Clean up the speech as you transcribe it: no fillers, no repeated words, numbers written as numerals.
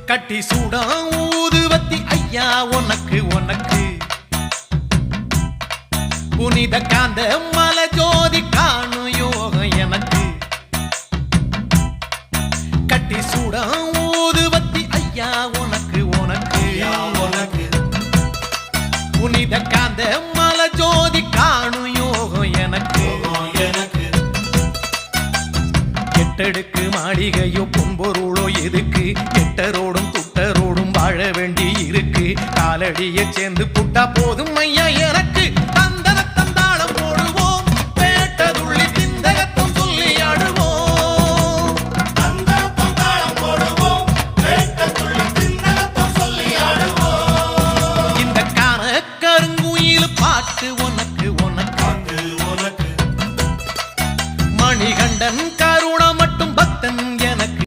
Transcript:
கட்டி சூடா ஊதுவத்தி ஐயா உனக்கு உனக்கு புனித காந்த மல ஜோதி காணும் யோகம் எனக்கு கட்டி சூடா ஊதுவத்தி ஐயா உனக்கு உனக்கு புனித காந்த மல ஜோதி காணும் யோகம் எனக்கு எட்டடுக்கு மாளிகையோ பொன்பொருளோ எதுக்கு எட்டரோடும் துட்டரோடும் வாழ வேண்டி இருக்கு காலடியை சேர்ந்து புட்டா போதும் ஐயா எனக்கு